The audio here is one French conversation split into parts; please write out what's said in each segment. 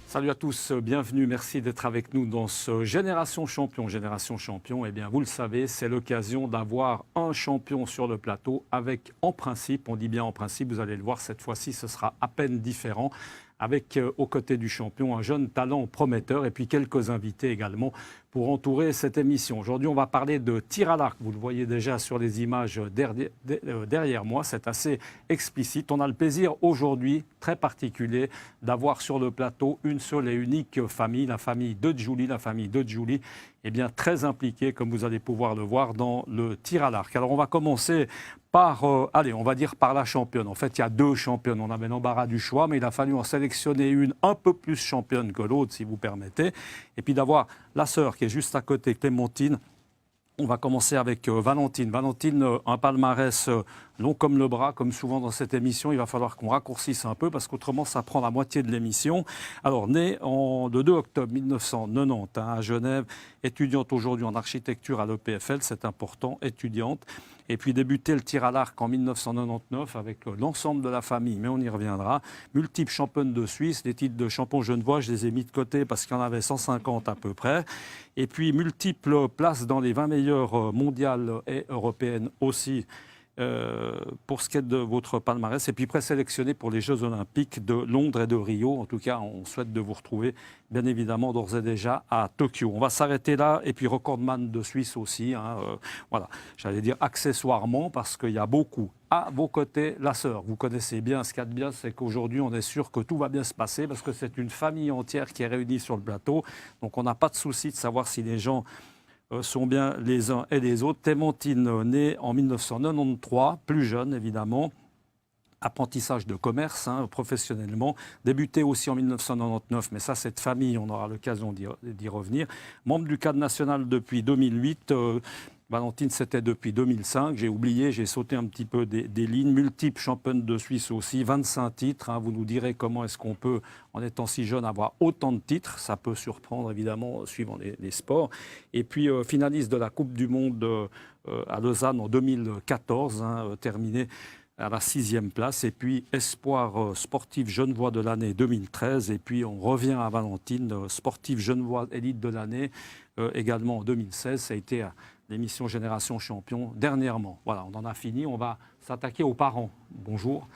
Salut à tous, bienvenue, merci d'être avec nous dans ce Génération Champion. Génération Champion, eh bien vous le savez, c'est l'occasion d'avoir un champion sur le plateau avec, en principe, on dit bien en principe, vous allez le voir, cette fois-ci ce sera à peine différent, avec aux côtés du champion un jeune talent prometteur et puis quelques invités également pour entourer cette émission. Aujourd'hui, on va parler de tir à l'arc. Vous le voyez déjà sur les images derrière moi, c'est assez explicite. On a le plaisir aujourd'hui, très particulier, d'avoir sur le plateau une seule et unique famille, la famille de Julie. La famille de Julie est bien très impliquée, comme vous allez pouvoir le voir, dans le tir à l'arc. Alors, on va commencer par, on va dire par la championne. En fait, il y a deux championnes. On avait l'embarras du choix, mais il a fallu en sélectionner une un peu plus championne que l'autre, si vous permettez. Et puis d'avoir la sœur qui est juste à côté, Clémentine. On va commencer avec Valentine. Valentine, un palmarès long comme le bras, comme souvent dans cette émission. Il va falloir qu'on raccourcisse un peu parce qu'autrement, ça prend la moitié de l'émission. Alors, née le 2 octobre 1990 à Genève, étudiante aujourd'hui en architecture à l'EPFL, c'est important, étudiante. Et puis débuté le tir à l'arc en 1999 avec l'ensemble de la famille, mais on y reviendra. Multiple championne de Suisse, les titres de champion genevois, je les ai mis de côté parce qu'il y en avait 150 à peu près. Et puis multiples places dans les 20 meilleures mondiales et européennes aussi. Pour ce qui est de votre palmarès, et puis présélectionné pour les Jeux Olympiques de Londres et de Rio. En tout cas, on souhaite de vous retrouver, bien évidemment, d'ores et déjà à Tokyo. On va s'arrêter là, et puis recordman de Suisse aussi. Voilà, j'allais dire accessoirement, parce qu'il y a beaucoup. À vos côtés, la sœur. Vous connaissez bien, ce qu'il y a de bien, c'est qu'aujourd'hui, on est sûr que tout va bien se passer, parce que c'est une famille entière qui est réunie sur le plateau. Donc, on n'a pas de souci de savoir si les gens sont bien les uns et les autres. Clémentine, née en 1993, plus jeune évidemment, apprentissage de commerce professionnellement, débuté aussi en 1999, mais ça c'est de famille, on aura l'occasion d'y revenir. Membre du cadre national depuis 2008, Valentine, c'était depuis 2005. J'ai oublié, j'ai sauté un petit peu des lignes. Multiple championne de Suisse aussi, 25 titres. Vous nous direz comment est-ce qu'on peut, en étant si jeune, avoir autant de titres. Ça peut surprendre, évidemment, suivant les sports. Et puis, finaliste de la Coupe du Monde à Lausanne en 2014, terminé à la 6e place. Et puis, espoir sportif genevois de l'année 2013. Et puis, on revient à Valentine, sportif genevois élite de l'année, également en 2016. Ça a été l'émission Génération Champion dernièrement. Voilà, on en a fini. On va s'attaquer aux parents. Bonjour,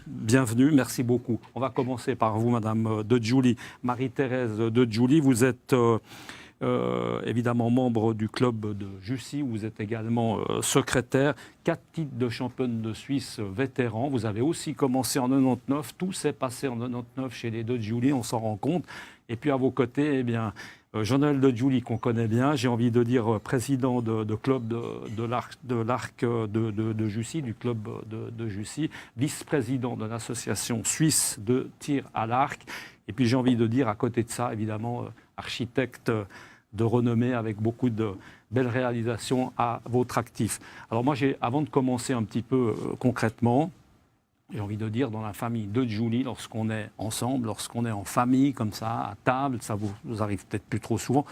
bienvenue, merci beaucoup. On va commencer par vous, Madame de Julie. Marie-Thérèse de Julie, vous êtes évidemment membre du club de Jussy. Vous êtes également secrétaire. 4 titres de championne de Suisse vétéran. Vous avez aussi commencé en 99. Tout s'est passé en 99 chez les de Julie, on s'en rend compte. Et puis à vos côtés, eh bien, Jean-Noël de Julie, qu'on connaît bien, j'ai envie de dire président de club de l'arc de Jussy, du club de Jussy, vice-président de l'association suisse de tir à l'arc. Et puis j'ai envie de dire, à côté de ça, évidemment, architecte de renommée avec beaucoup de belles réalisations à votre actif. Alors moi, avant de commencer un petit peu concrètement, j'ai envie de dire, dans la famille de Julie, lorsqu'on est ensemble, lorsqu'on est en famille, comme ça, à table, ça vous arrive peut-être plus trop souvent,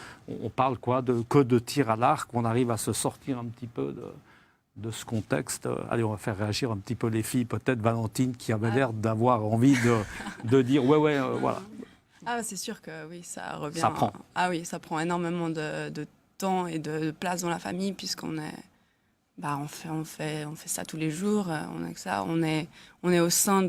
on parle que de tir à l'arc, on arrive à se sortir un petit peu de ce contexte. Allez, on va faire réagir un petit peu les filles, peut-être Valentine, qui avait l'air d'avoir envie de dire, voilà. Ah, c'est sûr que oui, ça revient. Ça prend. Ah oui, ça prend énormément de temps et de place dans la famille, puisqu'on est... on fait ça tous les jours. On est au sein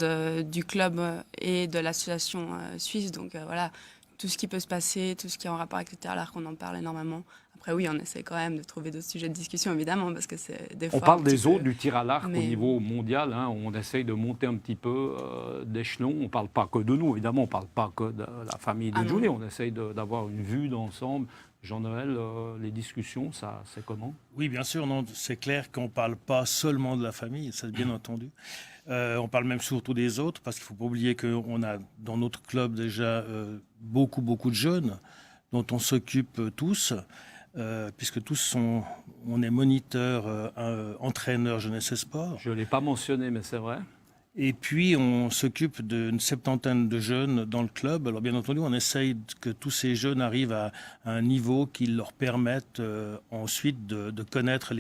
du club et de l'association suisse. Donc voilà, tout ce qui peut se passer, tout ce qui est en rapport avec le tir à l'arc, on en parle énormément. Après oui, on essaie quand même de trouver d'autres sujets de discussion, évidemment, parce que c'est des fois... On parle des autres du tir à l'arc mais... au niveau mondial. On essaye de monter un petit peu d'échelon. On ne parle pas que de nous, évidemment. On ne parle pas que de la famille de Julie. On essaye d'avoir une vue d'ensemble. Jean-Noël, les discussions, ça, c'est comment ? Oui, bien sûr, non, c'est clair qu'on ne parle pas seulement de la famille, c'est bien entendu. On parle même surtout des autres, parce qu'il ne faut pas oublier qu'on a dans notre club déjà beaucoup de jeunes dont on s'occupe tous, puisque on est moniteur, entraîneur jeunesse et sport. Je ne l'ai pas mentionné, mais c'est vrai. Et puis, on s'occupe d'une 70aine de jeunes dans le club. Alors, bien entendu, on essaye que tous ces jeunes arrivent à un niveau qui leur permette ensuite de connaître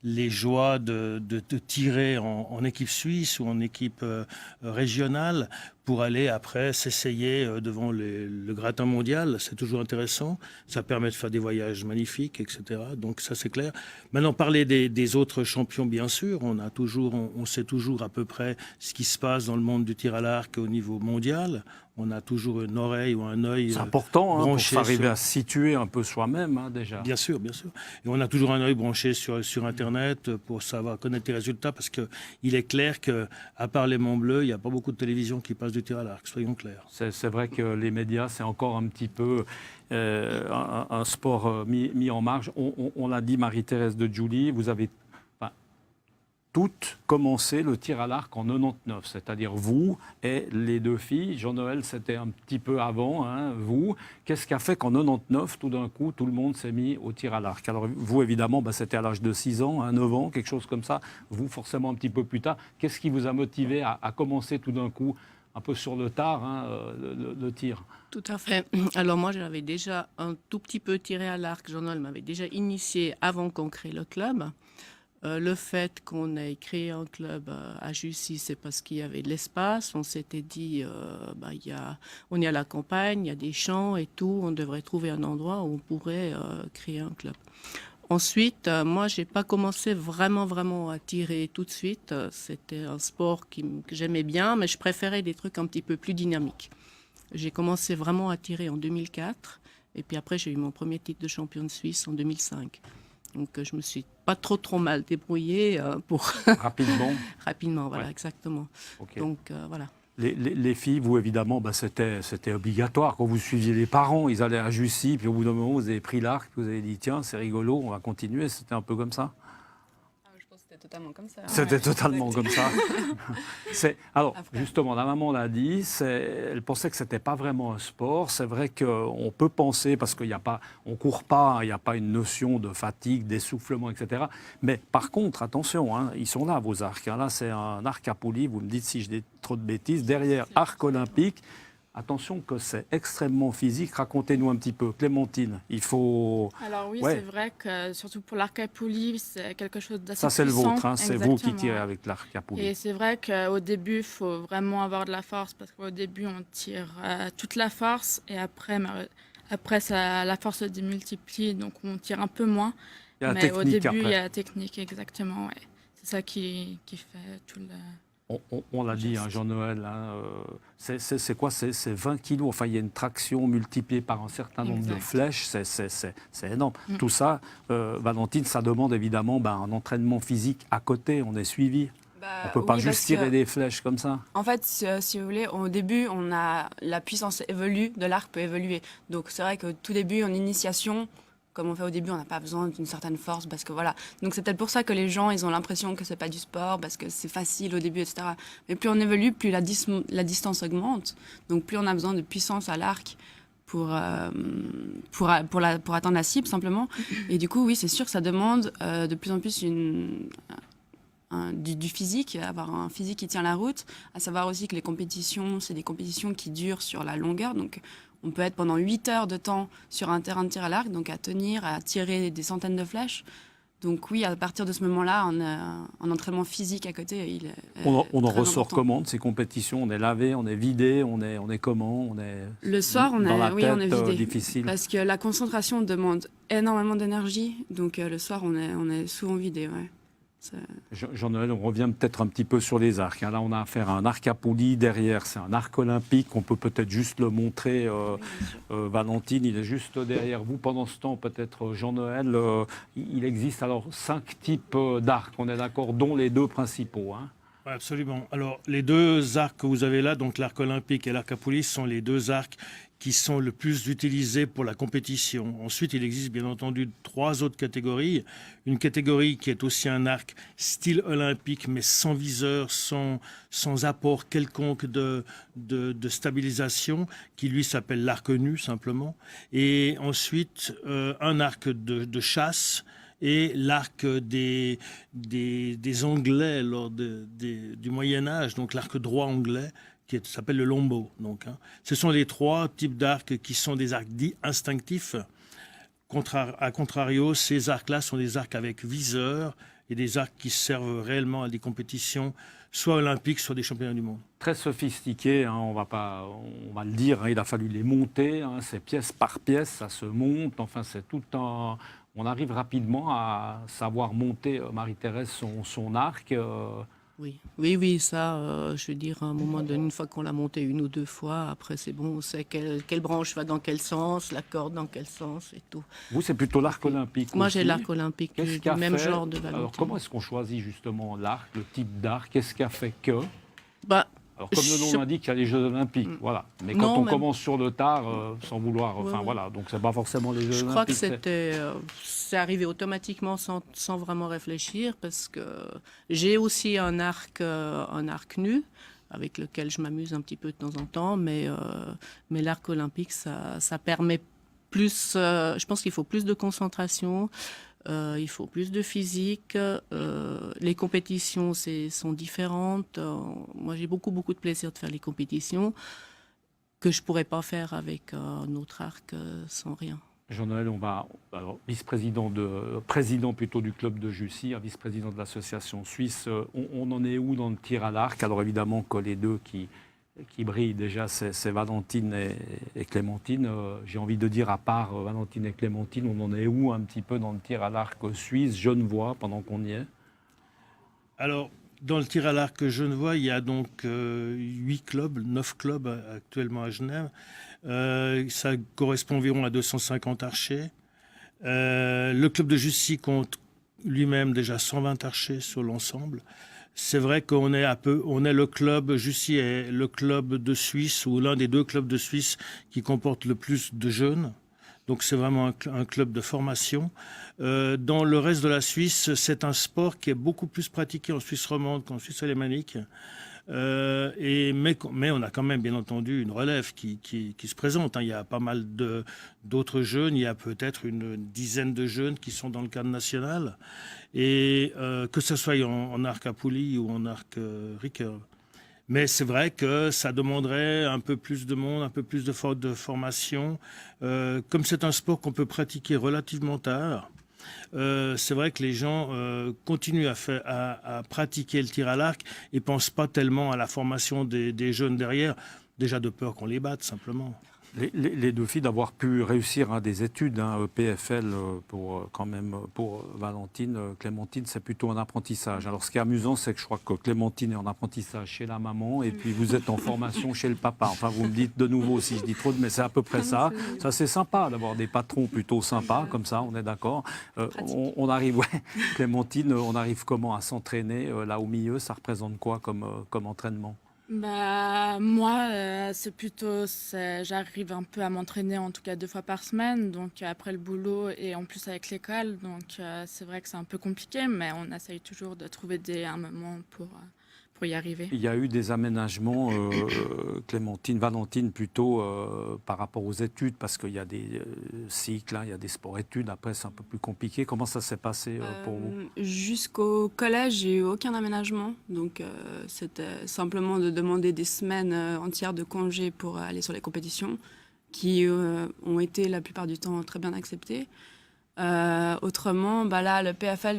les joies de tirer en équipe suisse ou en équipe régionale pour aller après s'essayer devant le gratin mondial. C'est toujours intéressant. Ça permet de faire des voyages magnifiques, etc. Donc ça, c'est clair. Maintenant, parler des autres champions, bien sûr. On sait toujours à peu près ce qui se passe dans le monde du tir à l'arc au niveau mondial. On a toujours une oreille ou un œil. C'est important pour branché arriver à se situer un peu soi-même, déjà. Bien sûr, bien sûr. Et on a toujours un œil branché sur Internet pour savoir connaître les résultats, parce qu'il est clair qu'à part les Monts Bleus, il n'y a pas beaucoup de télévision qui passe du tir à l'arc, soyons clairs. C'est vrai que les médias, c'est encore un petit peu un sport mis en marge. On l'a dit, Marie-Thérèse de Julie, vous avez toutes commencé le tir à l'arc en 99, c'est-à-dire vous et les deux filles. Jean-Noël, c'était un petit peu avant, vous. Qu'est-ce qui a fait qu'en 99, tout d'un coup, tout le monde s'est mis au tir à l'arc? Alors vous, évidemment, c'était à l'âge de 6 ans, 9 ans, quelque chose comme ça. Vous, forcément, un petit peu plus tard. Qu'est-ce qui vous a motivé à commencer tout d'un coup, un peu sur le tard, le tir? Tout à fait. Alors moi, j'avais déjà un tout petit peu tiré à l'arc. Jean-Noël m'avait déjà initié avant qu'on crée le club. Le fait qu'on ait créé un club à Jussy, c'est parce qu'il y avait de l'espace. On s'était dit, on est à la campagne, il y a des champs et tout. On devrait trouver un endroit où on pourrait créer un club. Ensuite, moi, j'ai pas commencé vraiment à tirer tout de suite. C'était un sport que j'aimais bien, mais je préférais des trucs un petit peu plus dynamiques. J'ai commencé vraiment à tirer en 2004. Et puis après, j'ai eu mon premier titre de championne suisse en 2005. Donc, je me suis pas trop mal débrouillée pour... Rapidement. Rapidement, voilà, ouais. Exactement. Okay. Donc, voilà. Les filles, vous, évidemment, c'était obligatoire. Quand vous suiviez les parents, ils allaient à Jussy, puis au bout d'un moment, vous avez pris l'arc, vous avez dit, tiens, c'est rigolo, on va continuer. C'était un peu comme ça? Je pense que c'était totalement comme ça. C'était totalement comme ça. Alors, Après. justement, la maman l'a dit, elle pensait que ce n'était pas vraiment un sport. C'est vrai qu'on peut penser, parce qu'on ne court pas, il n'y a pas une notion de fatigue, d'essoufflement, etc. Mais par contre, attention, ils sont là, vos arcs. Là, c'est un arc à poulie, vous me dites si je dis trop de bêtises. Derrière, arc olympique. Attention que c'est extrêmement physique. Racontez-nous un petit peu. Clémentine, il faut... Alors oui, Ouais. c'est vrai que surtout pour l'arc à poulie, c'est quelque chose d'assez Ça, c'est le puissant. vôtre. C'est vous qui Exactement. tirez avec l'arc à poulie. Et c'est vrai qu'au début, il faut vraiment avoir de la force parce qu'au début, on tire toute la force et après la force se démultiplie, donc on tire un peu moins. Il y a la Mais technique au début, après. il y a la technique, exactement. Ouais. C'est ça qui fait tout le... On l'a dit, Jean-Noël, c'est quoi? C'est 20 kilos. Enfin, il y a une traction multipliée par un certain nombre de flèches. C'est énorme. Tout ça, Valentine, ça demande évidemment un entraînement physique à côté. On est suivi. On ne peut pas juste tirer des flèches comme ça. En fait, si vous voulez, au début, la puissance évolue, de l'arc peut évoluer. Donc c'est vrai qu'au tout début, en initiation, comme on fait au début, on n'a pas besoin d'une certaine force parce que voilà. Donc c'est peut-être pour ça que les gens, ils ont l'impression que c'est pas du sport parce que c'est facile au début, etc. Mais plus on évolue, plus la distance augmente. Donc plus on a besoin de puissance à l'arc pour atteindre la cible simplement. Et du coup, oui, c'est sûr que ça demande de plus en plus du physique, avoir un physique qui tient la route. À savoir aussi que les compétitions, c'est des compétitions qui durent sur la longueur. Donc on peut être pendant 8 heures de temps sur un terrain de tir à l'arc, donc à tenir, à tirer des centaines de flèches. Donc oui, à partir de ce moment-là, on a un entraînement physique à côté. On en ressort important. comment de ces compétitions? On est lavé, on est vidé, on est comment? Le soir, on est vidé. Difficile. Parce que la concentration demande énormément d'énergie. Donc le soir, on est souvent vidé. Ouais. Jean-Noël, on revient peut-être un petit peu sur les arcs. Là, on a affaire à un arc à poulie. Derrière, c'est un arc olympique. On peut peut-être juste le montrer. Valentine, il est juste derrière vous. Pendant ce temps, peut-être Jean-Noël, il existe alors 5 types d'arcs, on est d'accord, dont les 2 principaux. Ouais, absolument. Alors, les 2 arcs que vous avez là, donc l'arc olympique et l'arc à poulie, sont les 2 arcs qui sont le plus utilisés pour la compétition. Ensuite, il existe bien entendu 3 autres catégories. Une catégorie qui est aussi un arc style olympique, mais sans viseur, sans apport quelconque de stabilisation, qui lui s'appelle l'arc nu simplement. Et ensuite, un arc de chasse et l'arc des Anglais lors du Moyen-Âge, donc l'arc droit anglais, qui s'appelle le longbow. Donc, ce sont les 3 types d'arcs qui sont des arcs dits instinctifs. A contrario, ces arcs-là sont des arcs avec viseur et des arcs qui servent réellement à des compétitions, soit olympiques, soit des championnats du monde. Très sophistiqué, hein, on va le dire, hein, il a fallu les monter, hein, c'est pièce par pièce, ça se monte, enfin c'est tout un... On arrive rapidement à savoir monter, Marie-Thérèse, son arc. Oui, ça, je veux dire, à un moment donné, une fois qu'on l'a monté une ou deux fois, après c'est bon, on sait quelle branche va dans quel sens, la corde dans quel sens et tout. Vous, c'est plutôt l'arc olympique. Moi, aussi. j'ai l'arc olympique, Qu'est-ce du qu'a même fait- genre de Valentine. Alors, comment est-ce qu'on choisit justement l'arc, le type d'arc? Qu'est-ce qui a fait que... Bah, Alors, comme le nom je- l'indique, il y a les Jeux Olympiques, voilà. Mais quand Non, on mais- commence sur le tard, sans vouloir, Ouais, enfin ouais. voilà, donc c'est pas forcément les Jeux Je Olympiques. crois que c'est arrivé automatiquement sans vraiment réfléchir parce que j'ai aussi un arc nu avec lequel je m'amuse un petit peu de temps en temps, mais l'arc olympique, ça permet plus, je pense qu'il faut plus de concentration, il faut plus de physique, les compétitions sont différentes. Moi, j'ai beaucoup de plaisir de faire les compétitions que je pourrais pas faire avec un autre arc sans rien. Jean-Noël, alors, président plutôt du club de Jussy, vice-président de l'association suisse. On en est où dans le tir à l'arc? Alors évidemment que les deux qui brillent déjà, c'est Valentine et Clémentine. J'ai envie de dire, à part Valentine et Clémentine, on en est où un petit peu dans le tir à l'arc suisse, Genevois, pendant qu'on y est? Alors, dans le tir à l'arc genevois, il y a donc 9 clubs actuellement à Genève. Ça correspond environ à 250 archers. Le club de Jussy compte lui-même déjà 120 archers sur l'ensemble. C'est vrai qu'on est le club, Jussy est le club de Suisse, ou l'un des deux clubs de Suisse qui comporte le plus de jeunes. Donc c'est vraiment un club de formation. Dans le reste de la Suisse, c'est un sport qui est beaucoup plus pratiqué en Suisse romande qu'en Suisse alémanique. Mais on a quand même, bien entendu, une relève qui se présente. Il y a pas mal d'autres jeunes. Il y a peut-être une dizaine de jeunes qui sont dans le cadre national. Et que ce soit en arc à poulie ou en arc recurve. Mais c'est vrai que ça demanderait un peu plus de monde, un peu plus de formation. Comme c'est un sport qu'on peut pratiquer relativement tard, c'est vrai que les gens continuent à pratiquer le tir à l'arc et ne pensent pas tellement à la formation des jeunes derrière, déjà de peur qu'on les batte simplement. Les deux filles d'avoir pu réussir des études, EPFL pour Valentine. Clémentine, c'est plutôt un apprentissage. Alors ce qui est amusant, c'est que je crois que Clémentine est en apprentissage chez la maman et puis vous êtes en formation chez le papa. Enfin, vous me dites de nouveau si je dis trop, mais c'est à peu près ça. Ça, c'est sympa d'avoir des patrons plutôt sympas, comme ça, on est d'accord. On arrive, Clémentine, on arrive comment à s'entraîner là au milieu? Ça représente quoi comme entraînement? Bah, moi, j'arrive un peu à m'entraîner en tout cas 2 fois par semaine, donc après le boulot et en plus avec l'école, donc c'est vrai que c'est un peu compliqué, mais on essaye toujours de trouver un moment pour y arriver. Il y a eu des aménagements, Clémentine, Valentine plutôt, par rapport aux études, parce qu'il y a des cycles, il y a des sports-études, après c'est un peu plus compliqué. Comment ça s'est passé pour vous? Jusqu'au collège, j'ai eu aucun aménagement. Donc, c'était simplement de demander des semaines entières de congés pour aller sur les compétitions, qui ont été la plupart du temps très bien acceptées. Autrement, là, le PFL,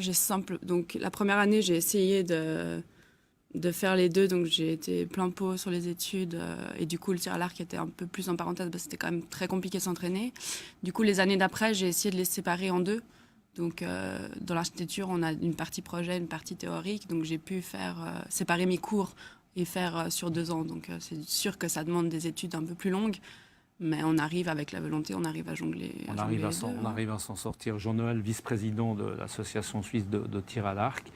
donc la première année, j'ai essayé de faire les deux, donc j'ai été plein pot sur les études et du coup le tir à l'arc était un peu plus en parenthèse parce que c'était quand même très compliqué de s'entraîner. Du coup les années d'après j'ai essayé de les séparer en deux. Donc dans l'architecture on a une partie projet, une partie théorique, donc j'ai pu séparer mes cours et faire sur 2 ans. Donc c'est sûr que ça demande des études un peu plus longues, mais on arrive avec la volonté, on arrive à jongler. On arrive à s'en sortir. Jean-Noël, vice-président de l'association suisse de tir à l'arc.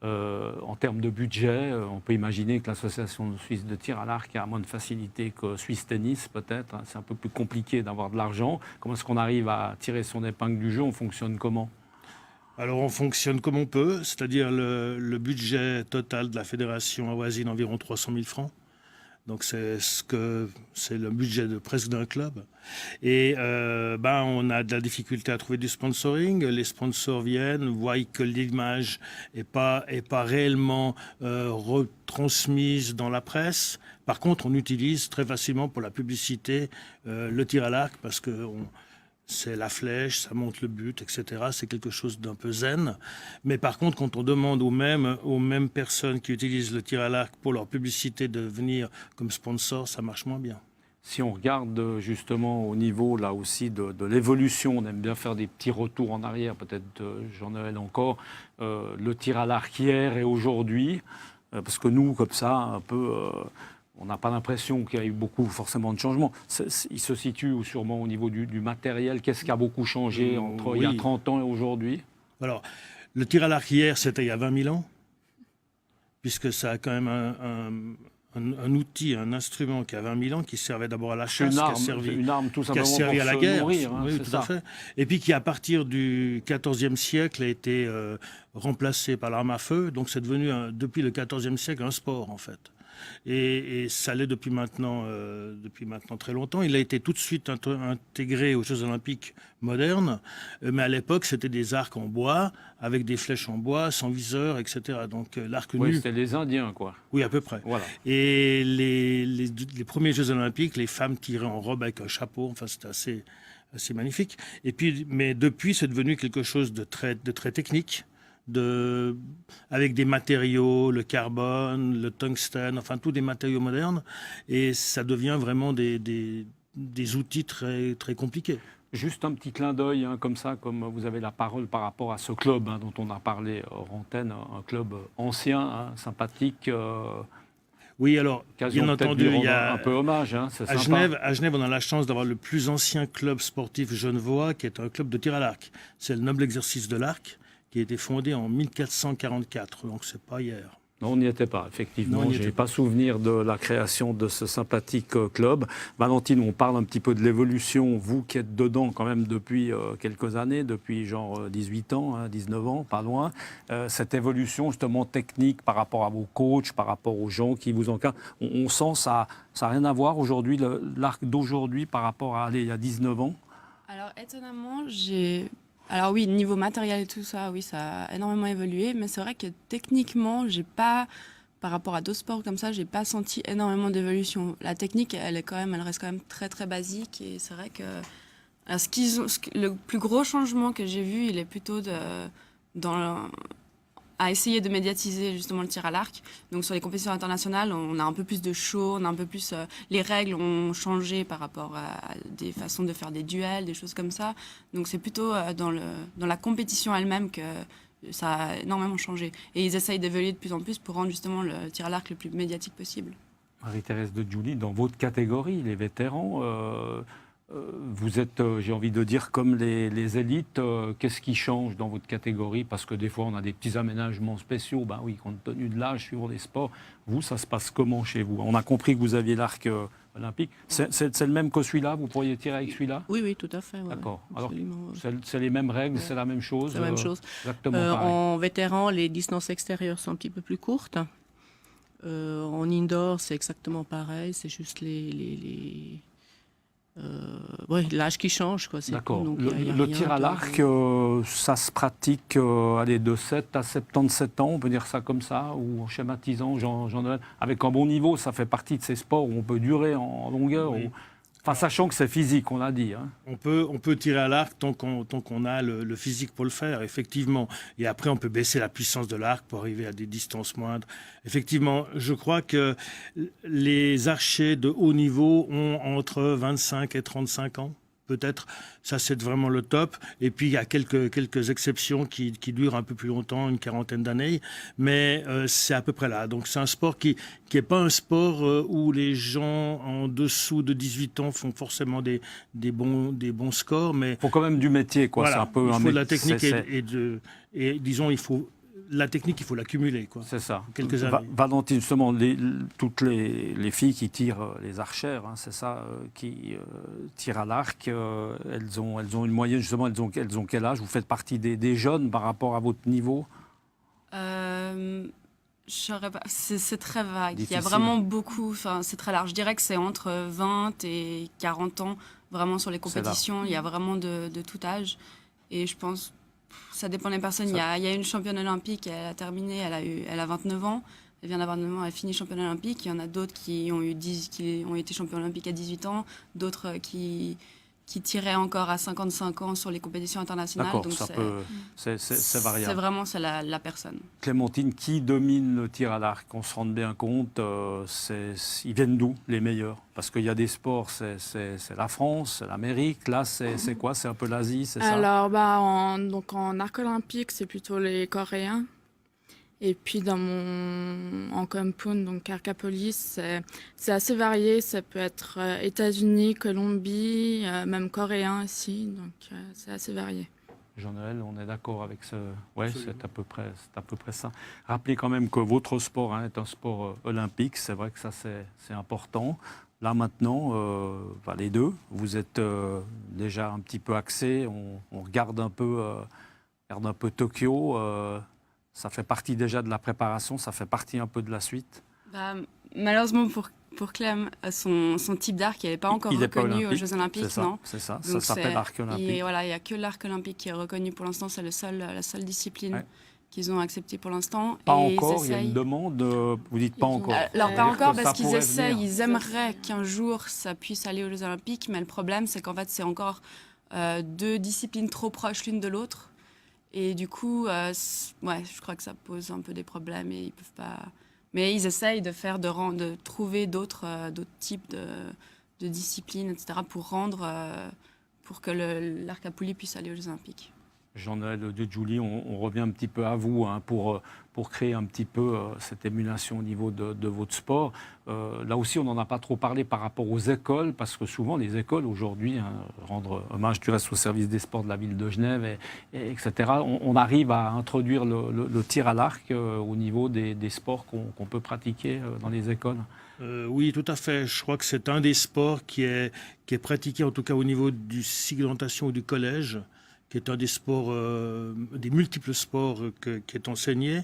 En termes de budget, on peut imaginer que l'association suisse de tir à l'arc a moins de facilité que Suisse Tennis, peut-être. C'est un peu plus compliqué d'avoir de l'argent. Comment est-ce qu'on arrive à tirer son épingle du jeu? On fonctionne comment? Alors on fonctionne comme on peut, c'est-à-dire le budget total de la fédération avoisine environ 300 000 francs. Donc c'est le budget de presque d'un club. Et on a de la difficulté à trouver du sponsoring. Les sponsors viennent, voient que l'image est pas réellement retransmise dans la presse. Par contre, on utilise très facilement pour la publicité le tir à l'arc parce que c'est la flèche, ça monte le but, etc. C'est quelque chose d'un peu zen. Mais par contre, quand on demande aux mêmes personnes qui utilisent le tir à l'arc pour leur publicité de venir comme sponsor, ça marche moins bien. Si on regarde justement au niveau là aussi de l'évolution, on aime bien faire des petits retours en arrière, peut-être Jean-Noël encore, le tir à l'arc hier et aujourd'hui, parce que nous, comme ça, un peu, on n'a pas l'impression qu'il y a eu beaucoup forcément de changements. Il se situe sûrement au niveau du matériel. Qu'est-ce qui a beaucoup changé entre il y a 30 ans et aujourd'hui? Alors, le tir à l'arc hier, c'était il y a 20 000 ans, puisque ça a quand même un outil, un instrument qui a 20 000 ans, qui servait d'abord à la chasse, une arme tout simplement qui a servi pour à la se guerre, nourrir, hein, oui, tout à fait. Et puis qui, à partir du XIVe siècle, a été remplacé par l'arme à feu. Donc c'est devenu, depuis le XIVe siècle, un sport, en fait. Et ça l'est depuis maintenant très longtemps. Il a été tout de suite intégré aux Jeux Olympiques modernes, mais à l'époque, c'était des arcs en bois, avec des flèches en bois, sans viseur, etc. Donc l'arc nu... c'était les Indiens, quoi. Oui, à peu près. Voilà. Et les premiers Jeux Olympiques, les femmes tiraient en robe avec un chapeau, enfin c'était assez magnifique. Et puis, mais depuis, c'est devenu quelque chose de très technique. Avec des matériaux, le carbone, le tungstène, enfin tous des matériaux modernes, et ça devient vraiment des outils très compliqués. Juste un petit clin d'œil, hein, comme ça, comme vous avez la parole par rapport à ce club dont on a parlé hors antenne, un club ancien, sympathique. Oui, alors, bien entendu, il y a un peu hommage, c'est à sympa. Genève, on a la chance d'avoir le plus ancien club sportif genevois, qui est un club de tir à l'arc. C'est le noble exercice de l'arc, qui a été fondé en 1444, donc c'est pas hier. Non, on n'y était pas, effectivement. Je n'ai pas souvenir de la création de ce sympathique club. Valentine, on parle un petit peu de l'évolution. Vous qui êtes dedans quand même depuis quelques années, depuis genre 18 ans, 19 ans, pas loin. Cette évolution justement technique par rapport à vos coachs, par rapport aux gens qui vous encadrent, on sent ça n'a rien à voir aujourd'hui, l'arc d'aujourd'hui par rapport à il y a 19 ans. Alors étonnamment, Alors oui, niveau matériel et tout ça, oui, ça a énormément évolué, mais c'est vrai que techniquement, par rapport à d'autres sports comme ça, j'ai pas senti énormément d'évolution. La technique, elle reste quand même très très basique, et c'est vrai que alors, le plus gros changement que j'ai vu, il est plutôt à essayer de médiatiser justement le tir à l'arc. Donc sur les compétitions internationales, on a un peu plus de show, on a un peu plus les règles ont changé par rapport à des façons de faire des duels, des choses comme ça. Donc c'est plutôt dans la compétition elle-même que ça a énormément changé. Et ils essayent d'évoluer de plus en plus pour rendre justement le tir à l'arc le plus médiatique possible. Marie-Thérèse de Giuly, dans votre catégorie, les vétérans, vous êtes, j'ai envie de dire, comme les élites. Qu'est-ce qui change dans votre catégorie? Parce que des fois, on a des petits aménagements spéciaux. Ben oui, compte tenu de l'âge, suivant les sports. Vous, ça se passe comment chez vous? On a compris que vous aviez l'arc olympique. C'est le même que celui-là? Vous pourriez tirer avec celui-là? Oui, tout à fait. Ouais, d'accord. Alors, ouais. c'est les mêmes règles, c'est la même chose? C'est la même chose. Exactement pareil. En vétéran, les distances extérieures sont un petit peu plus courtes. En indoor, c'est exactement pareil. C'est juste l'âge qui change, quoi. D'accord. Tout, le tir à l'arc, ça se pratique de 7 à 77 ans, on peut dire ça comme ça, ou en schématisant, Jean-Noël. Avec un bon niveau, ça fait partie de ces sports où on peut durer en longueur. Oui. Enfin, sachant que c'est physique, on l'a dit. Hein. On peut tirer à l'arc tant qu'on a le physique pour le faire, effectivement. Et après, on peut baisser la puissance de l'arc pour arriver à des distances moindres. Effectivement, je crois que les archers de haut niveau ont entre 25 et 35 ans. Peut-être, ça c'est vraiment le top. Et puis il y a quelques exceptions qui durent un peu plus longtemps, une quarantaine d'années, mais c'est à peu près là. Donc c'est un sport qui est pas un sport où les gens en dessous de 18 ans font forcément des bons scores, mais il faut quand même du métier, quoi. Voilà, c'est un peu il faut de la technique et disons la technique, il faut l'accumuler, quoi. C'est ça. Quelques années. Valentine, justement, toutes les filles qui tirent, les archères, c'est ça, qui tirent à l'arc, elles ont une moyenne, justement, elles ont quel âge? Vous faites partie des jeunes par rapport à votre niveau? C'est très vague. Difficile. Il y a vraiment beaucoup, c'est très large. Je dirais que c'est entre 20 et 40 ans, vraiment sur les compétitions. Il y a vraiment de tout âge. Et je pense... Ça dépend des personnes. Il y a une championne olympique, elle a terminé, elle a 29 ans. Elle vient d'avoir 29 ans, elle finit championne olympique. Il y en a d'autres qui ont été champions olympiques à 18 ans, d'autres qui qui tirait encore à 55 ans sur les compétitions internationales. D'accord, Donc c'est variable. C'est vraiment la personne. Clémentine, qui domine le tir à l'arc? On se rend bien compte, ils viennent d'où les meilleurs? Parce qu'il y a des sports, c'est la France, c'est l'Amérique. Là, c'est quoi? C'est un peu l'Asie, c'est ça? Alors, en arc olympique, c'est plutôt les Coréens. Et puis en Compound, donc Arcapolis, c'est assez varié. Ça peut être États-Unis, Colombie, même coréen aussi. Donc c'est assez varié. Jean-Noël, on est d'accord avec ce... Oui, c'est à peu près ça. Rappelez quand même que votre sport est un sport olympique. C'est vrai que ça, c'est important. Là, maintenant, les deux, vous êtes déjà un petit peu axés. On regarde un peu Tokyo. Ça fait partie déjà de la préparation, ça fait partie un peu de la suite. Malheureusement pour Clem, son type d'arc n'est pas encore reconnu aux Jeux Olympiques. C'est ça s'appelle l'arc olympique. Et voilà, il n'y a que l'arc olympique qui est reconnu pour l'instant, c'est la seule discipline qu'ils ont acceptée pour l'instant. Pas encore, il y a une demande, vous dites pas encore. Alors pas encore parce qu'ils essayent, ils aimeraient qu'un jour ça puisse aller aux Jeux Olympiques, mais le problème c'est qu'en fait c'est encore 2 disciplines trop proches l'une de l'autre. Et du coup, je crois que ça pose un peu des problèmes et ils peuvent pas. Mais ils essayent de trouver d'autres types de disciplines, etc., pour que l'arc à poulie puisse aller aux Jeux Olympiques. Jean-Noël de Julie, on revient un petit peu à vous pour créer un petit peu cette émulation au niveau de votre sport. Là aussi, on n'en a pas trop parlé par rapport aux écoles, parce que souvent les écoles aujourd'hui, rendre hommage du reste au service des sports de la ville de Genève, etc., on arrive à introduire le tir à l'arc au niveau des sports qu'on peut pratiquer dans les écoles. Oui, tout à fait. Je crois que c'est un des sports qui est pratiqué, en tout cas au niveau du cycle d'orientation ou du collège, qui est un des sports, des multiples sports qui est enseigné.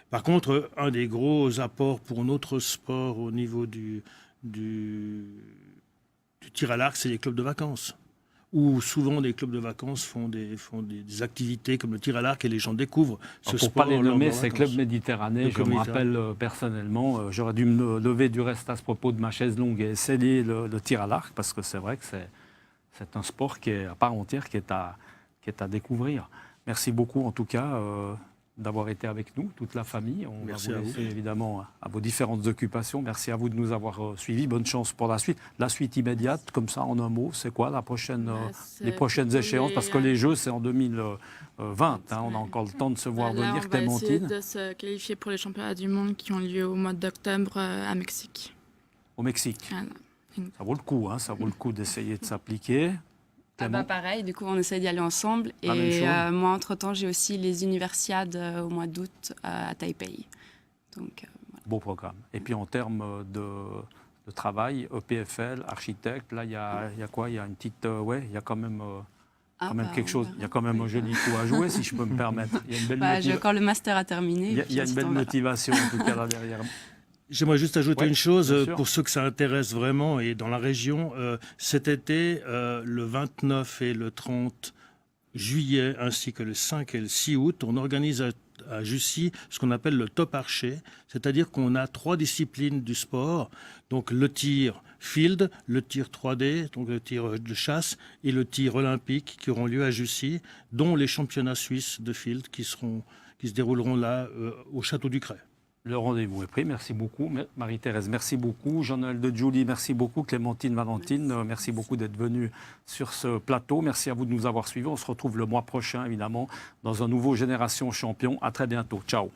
Par contre, un des gros apports pour notre sport au niveau du tir à l'arc, c'est les clubs de vacances, où souvent des clubs de vacances font des activités comme le tir à l'arc et les gens découvrent ce sport. Pour ne pas les nommer, c'est Club Méditerranée. Je me rappelle personnellement, j'aurais dû me lever du reste à ce propos de ma chaise longue et essayer le tir à l'arc, parce que c'est vrai que c'est un sport qui est à part entière, qui est à découvrir. Merci beaucoup en tout cas d'avoir été avec nous, toute la famille. On va vous laisser évidemment à vos différentes occupations. Merci à vous de nous avoir suivis. Bonne chance pour la suite. La suite immédiate, comme ça en un mot, c'est quoi les prochaines échéances? Parce que les Jeux, c'est en 2020. On a encore le temps de se voir venir. Clémentine. On va essayer de se qualifier pour les championnats du monde qui ont lieu au mois d'octobre à Mexique. Au Mexique. Voilà. Ça vaut le coup, ça vaut le coup d'essayer de s'appliquer. Pareil, du coup on essaie d'y aller ensemble. Et moi entre-temps j'ai aussi les universiades au mois d'août à Taipei. Donc, voilà. Beau programme. Et puis en termes de travail, EPFL, architecte, là il y a quoi? Il y a une petite... il y a quand même... quelque chose. Il y a quand même un joli coup à jouer, si je peux me permettre. Il y a une belle j'ai encore le master à terminer. Il y a une belle motivation en tout cas là derrière. J'aimerais juste ajouter une chose, pour ceux que ça intéresse vraiment, et dans la région, cet été, le 29 et le 30 juillet, ainsi que le 5 et le 6 août, on organise à Jussy ce qu'on appelle le top archer, c'est-à-dire qu'on a 3 disciplines du sport, donc le tir field, le tir 3D, donc le tir de chasse, et le tir olympique qui auront lieu à Jussy, dont les championnats suisses de field qui se dérouleront là au Château du Cray. Le rendez-vous est pris. Merci beaucoup, Marie-Thérèse. Merci beaucoup. Jean-Noël de Julie, merci beaucoup. Clémentine, Valentine, merci beaucoup d'être venus sur ce plateau. Merci à vous de nous avoir suivis. On se retrouve le mois prochain, évidemment, dans un nouveau Génération Champion. À très bientôt. Ciao.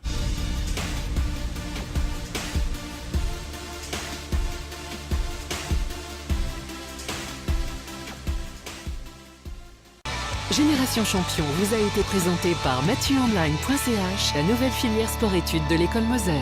Génération Champion vous a été présenté par MathieuOnline.ch, la nouvelle filière sport-études de l'école Moser.